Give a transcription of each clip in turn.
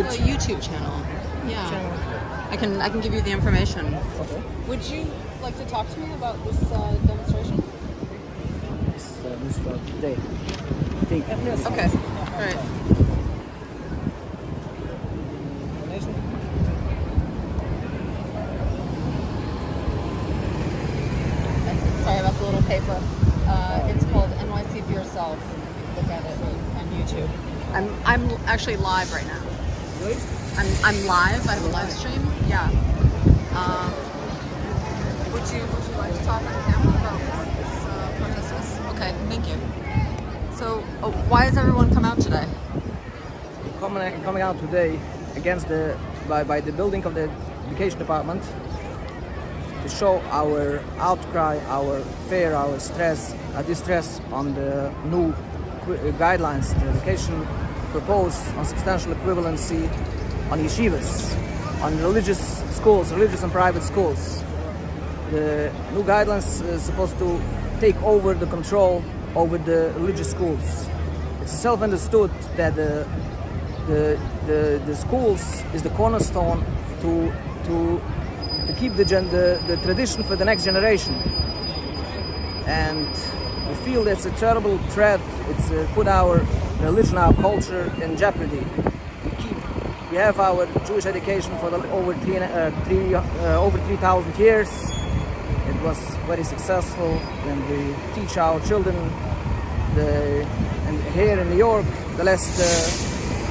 have a YouTube channel. Yeah. I can give you the information. Okay. Would you like to talk to me about this demonstration? This for today. Yes. Okay. All right. Sorry about the little paper. It's called NYC for Yourself. Look at it on YouTube. I'm actually live right now. Really? I'm live. I have a live stream. Yeah. Would you like to talk on camera about what this protest is? Okay. Thank you. So, why has everyone come out today? Coming out today against by the building of the education department to show our outcry, our fear, our stress, our distress on the new guidelines the education proposed on substantial equivalency on yeshivas, on religious schools, religious and private schools. The new guidelines is supposed to take over the control over the religious schools. It's self-understood that the schools is the cornerstone to keep the tradition for the next generation. And we feel that's a terrible threat. It's put our religion, our culture in jeopardy. We have our Jewish education for over 3,000 years. It was very successful, and we teach our children. And here in New York, the last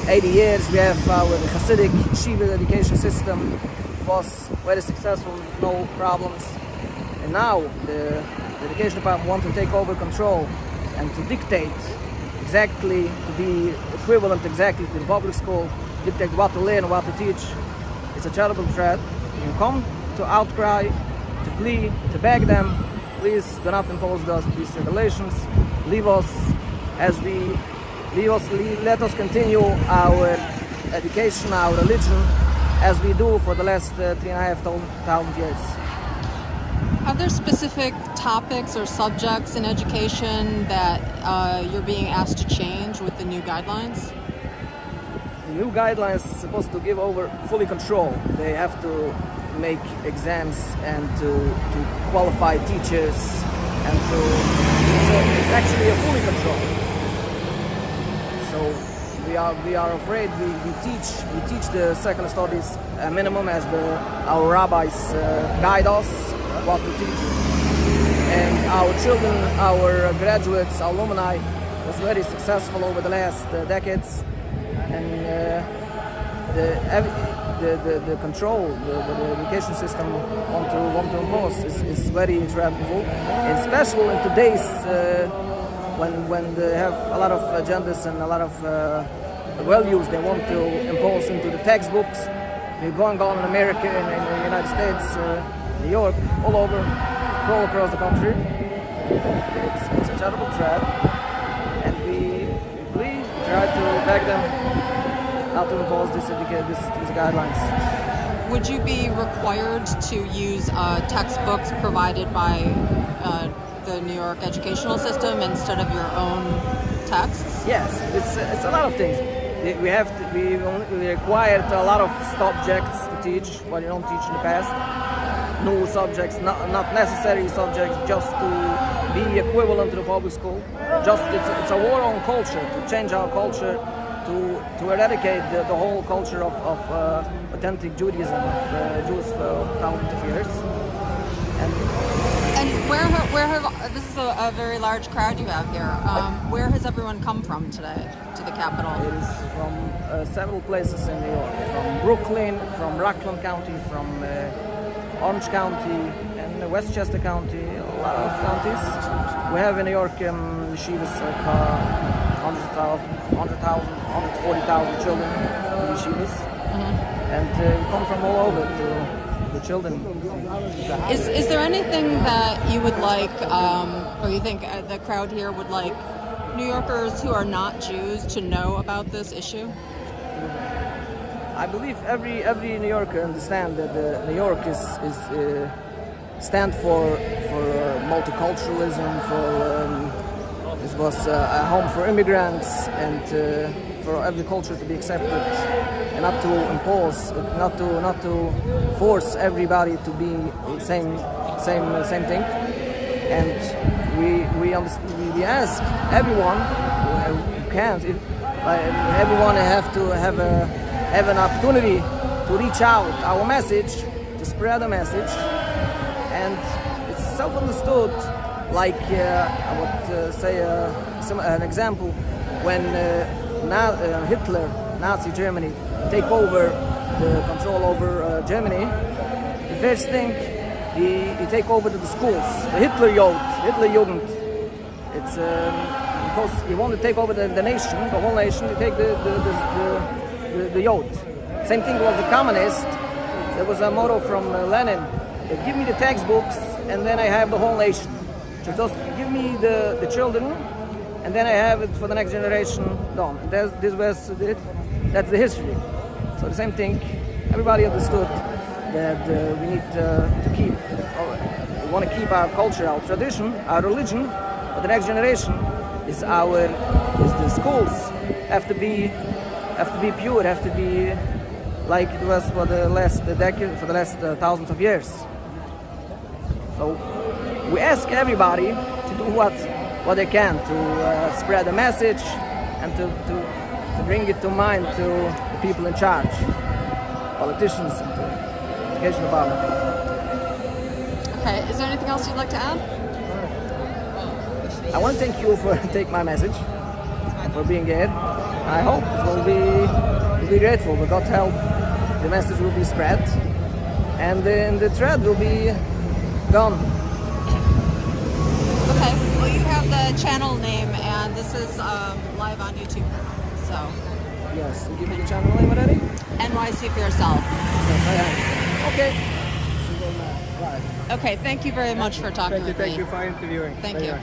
80 years, we have our Hasidic yeshiva education system. Was very successful, no problems. And now the education department wants to take over control and to dictate exactly, to be equivalent exactly to the public school, dictate what to learn, what to teach. It's a terrible threat. You come to outcry, to plea, to beg them, please do not impose these regulations. Leave us let us continue our education, our religion, as we do for the last 3,500 years. Are there specific topics or subjects in education that you're being asked to change with the new guidelines? The new guidelines are supposed to give over fully control. They have to make exams and to qualify teachers and it's actually a fully control. So we are afraid we teach the secular studies minimum as our rabbis guide us what to teach, and our children, our graduates, our alumni was very successful over the last decades, and the control the education system want to impose is very dreadful, and especially in today's when they have a lot of agendas and a lot of values they want to impose into the textbooks. They're going on in America and in the United States, New York, all across the country. It's a terrible threat, and we try to beg them not to impose these guidelines. Would you be required to use textbooks provided by the New York educational system instead of your own texts? Yes, it's a lot of things. We required a lot of subjects to teach what you don't teach in the past. New subjects, not necessary subjects, just to be equivalent to the public school. It's a war on culture, to change our culture, to eradicate the whole culture of authentic Judaism, of Jews for thousands of years. And where have this is a very large crowd you have here. Where has everyone come from today to the Capitol? It is from several places in New York, from Brooklyn, from Rockland County, from Orange County, and Westchester County, a lot of counties. We have in New York yeshivas like 140,000 children in yeshivas, and we come from all over to the children. Is there anything that you would like, or you think the crowd here would like New Yorkers who are not Jews to know about this issue? I believe every New Yorker understands that New York is stand for multiculturalism. It was a home for immigrants, and for every culture to be accepted and not to impose, not to force everybody to be same thing. And we ask everyone who can, everyone have to have an opportunity to reach out our message, to spread a message, and it's self-understood. Like I would say an example, when Hitler, Nazi Germany, take over the control over Germany, the first thing he take over the schools, the Hitler Jugend. It's because he wanted to take over the nation, the whole nation. He take the youth. Same thing was the communist. There was a motto from Lenin: "Give me the textbooks, and then I have the whole nation." Just give me the children, and then I have it for the next generation done. That's the history. So the same thing. Everybody understood that we need to keep, we want to keep our culture, our tradition, our religion. But the next generation is the schools have to be pure, have to be like it was for the last decade, for the last thousands of years. So we ask everybody to do what they can to spread the message and to bring it to mind to the people in charge, politicians, and to education department. Okay, is there anything else you'd like to add? I want to thank you for taking my message, for being here. I hope we'll be grateful. With God's help, the message will be spread, and then the thread will be gone. Okay, well, you have the channel name, and this is live on YouTube now, so. Yes, you give me the channel name already? NYC for yourself. Yes, I have. Okay. Right. Okay, thank you very much for talking with me. Thank you for interviewing. Thank you.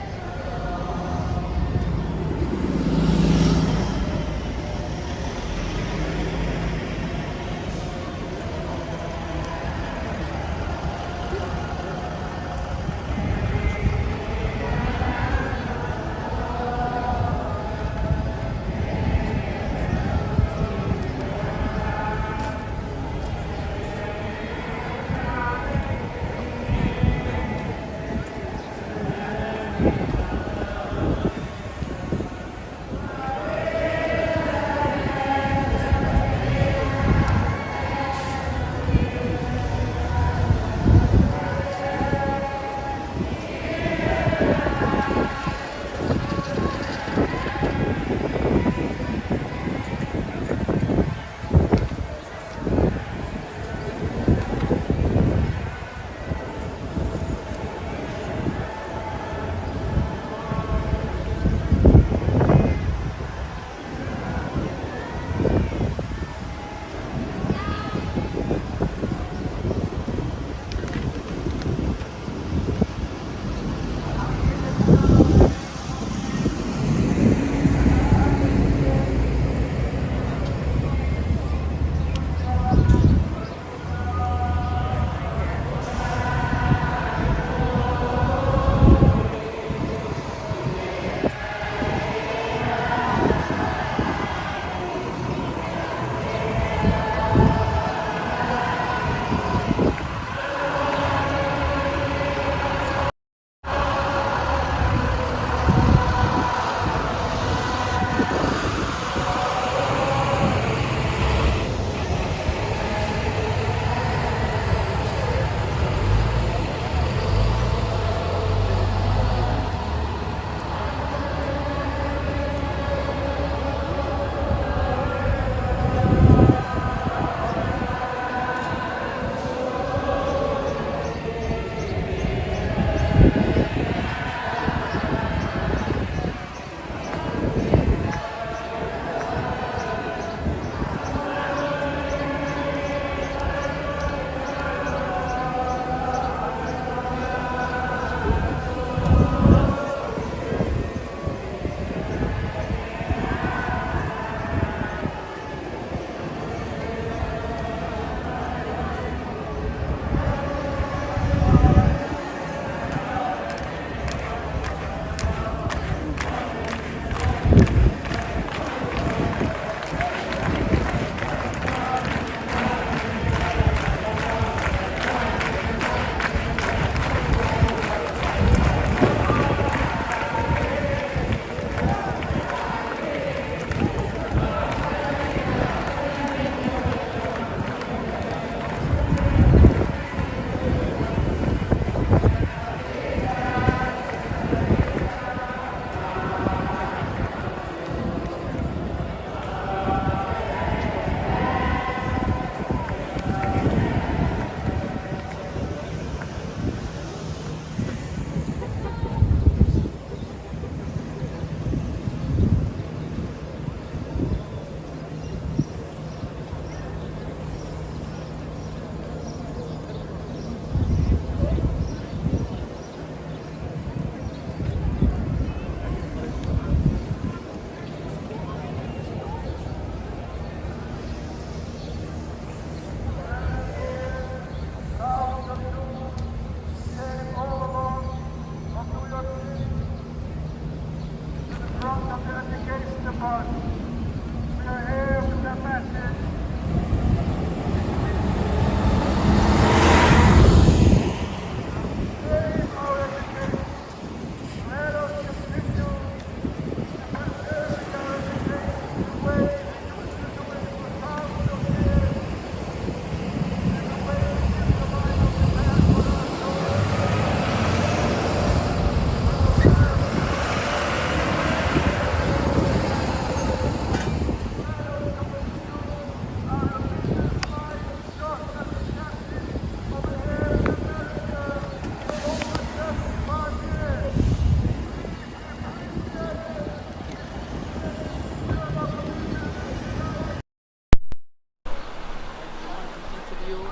video,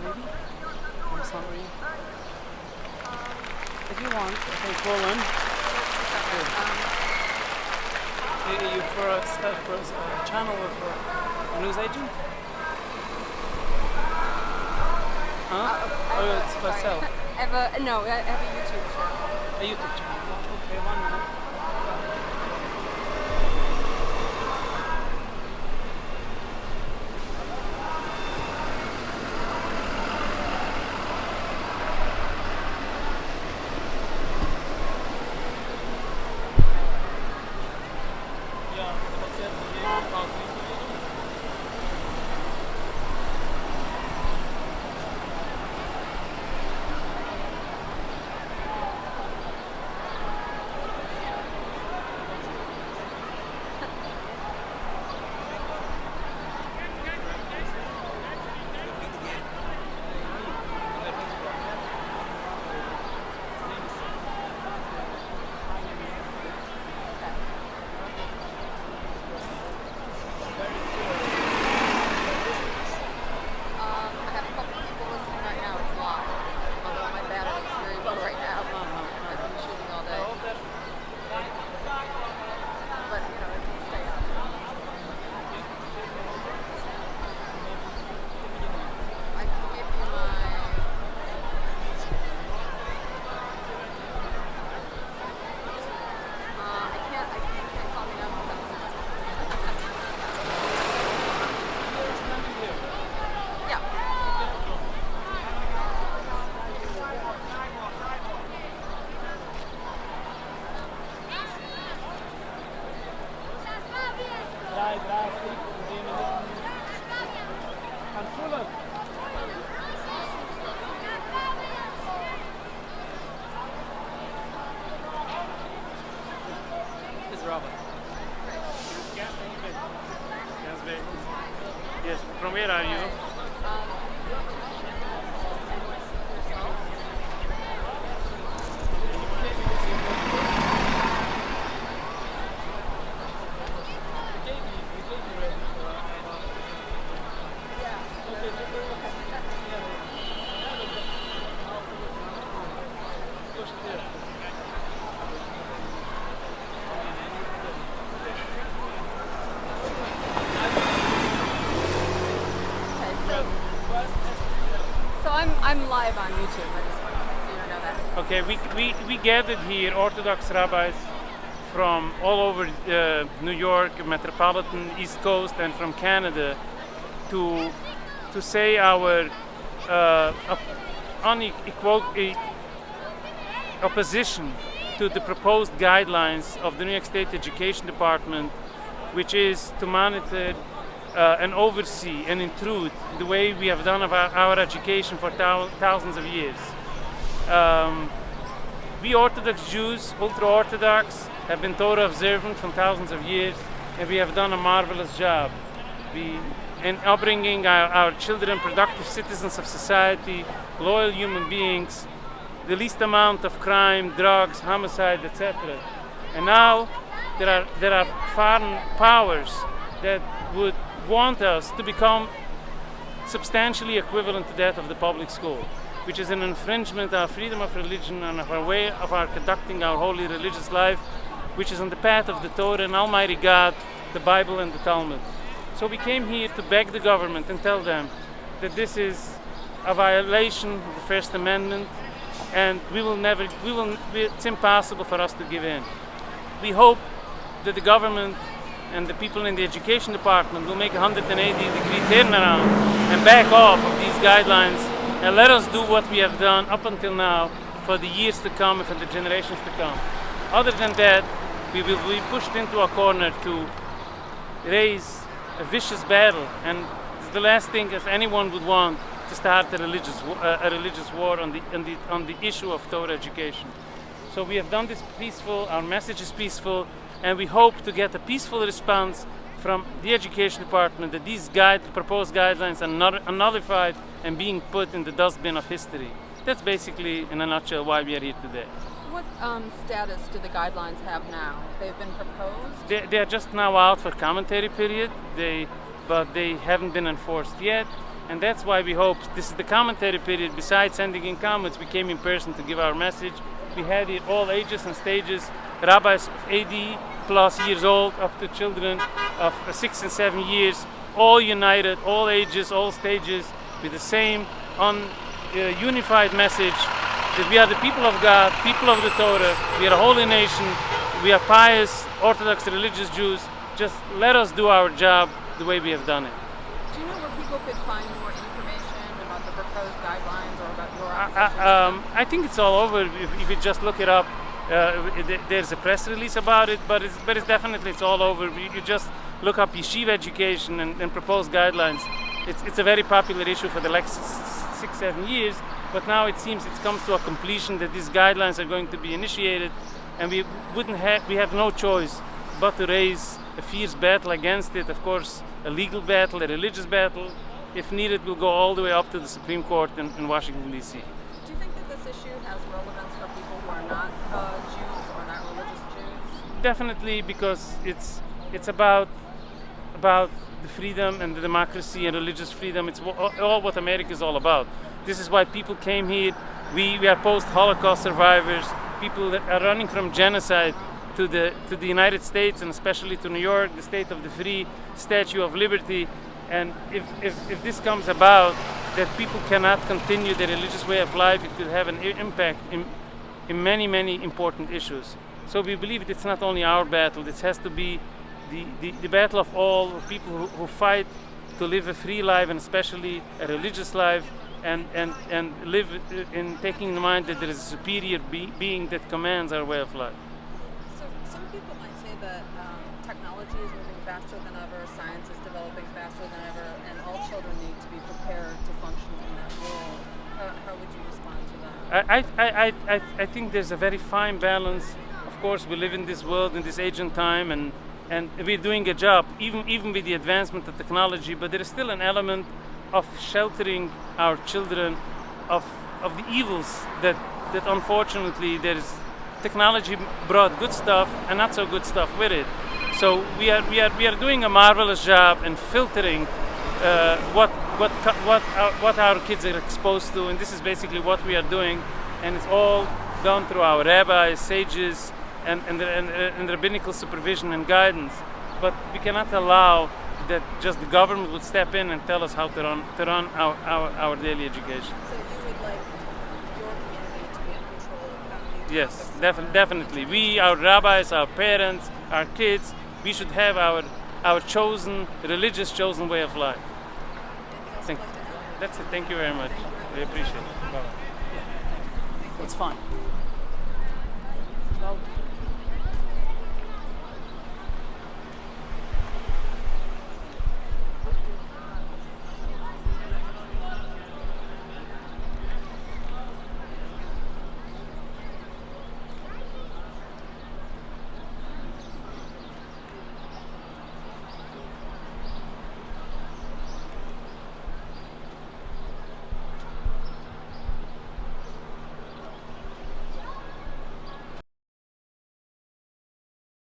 maybe from summary. If you want, I can call in. You for a channel or for a news agent? Huh? It's for sale. I have a YouTube channel. A YouTube channel. Okay, 1 minute. I have a couple people listening right now. It's live. Although my battery is very low right now. I've been shooting all day. But, you know, it can stay up. I can give you my... I can't call me now because yeah. It's Robert. Yes, from where are you? So I'm live on YouTube. I just want you to know that. Okay, we gathered here Orthodox rabbis from all over New York, metropolitan East Coast, and from Canada to say our unequal opposition to the proposed guidelines of the New York State Education Department, which is to monitor and oversee and intrude the way we have done our education for thousands of years. We Orthodox Jews, ultra-Orthodox, have been Torah observant from thousands of years, and we have done a marvelous job in upbringing our children productive citizens of society, loyal human beings, the least amount of crime, drugs, homicide, etc. And now there are foreign powers that would want us to become substantially equivalent to that of the public school, which is an infringement of our freedom of religion and of our way of our conducting our holy religious life, which is on the path of the Torah and Almighty God, the Bible and the Talmud. So we came here to beg the government and tell them that this is a violation of the First Amendment, and it's impossible for us to give in. We hope that the government and the people in the education department will make a 180-degree turnaround and back off of these guidelines and let us do what we have done up until now for the years to come and for the generations to come. Other than that, we will be pushed into a corner to raise a vicious battle, and it's the last thing if anyone would want to start a religious war on the issue of Torah education. So we have done this peaceful, our message is peaceful, and we hope to get a peaceful response from the education department that these proposed guidelines are nullified and being put in the dustbin of history. That's basically, in a nutshell, why we are here today. What status do the guidelines have now? They've been proposed? They are just now out for commentary period. but they haven't been enforced yet. And that's why we hope this is the commentary period. Besides sending in comments, we came in person to give our message. We had it all ages and stages, rabbis of 80 plus years old up to children of 6 and 7 years, all united, all ages, all stages, with the same unified message that we are the people of God, people of the Torah, we are a holy nation, we are pious, Orthodox, religious Jews. Just let us do our job the way we have done it. Do you know where people could find more information about the proposed guidelines or about your organization? I think it's all over. If you just look it up, there's a press release about it, but it's definitely it's all over. You just look up yeshiva education and proposed guidelines. It's a very popular issue for the last 6-7 years, but now it seems it's come to a completion that these guidelines are going to be initiated, and we have no choice but to raise a fierce battle against it. Of course, a legal battle, a religious battle. If needed, we'll go all the way up to the Supreme Court in Washington, D.C. Do you think that this issue has relevance for people who are not Jews or not religious Jews? Definitely, because it's about the freedom and the democracy and religious freedom. It's all what America is all about. This is why people came here. We are post-Holocaust survivors, people that are running from genocide to the United States, and especially to New York, the state of the free, Statue of Liberty. And if this comes about, that people cannot continue their religious way of life, it could have an impact in many important issues. So we believe it's not only our battle, it has to be the battle of all people who fight to live a free life, and especially a religious life, and live in taking in mind that there is a superior being that commands our way of life. So some people might say that technology is moving faster than ever, science is developing faster than ever, and all children need to be prepared to function in that world. How would you respond to that? I think there's a very fine balance. Of course, we live in this world, in this age and time, and we're doing a job, even with the advancement of technology, but there is still an element of sheltering our children of the evils that unfortunately there's technology brought good stuff and not so good stuff with it. So we are doing a marvelous job in filtering what our kids are exposed to, and this is basically what we are doing, and it's all done through our rabbis, sages, and rabbinical supervision and guidance. But we cannot allow that just the government would step in and tell us how to run our daily education. So you would like your community to be in control of how these Yes, topics definitely. We, our rabbis, our parents, our kids, we should have our chosen, religious chosen way of life. Anything else you'd like to add? That's it. Thank you very much. We appreciate it. Bye-bye. It's fine. Well,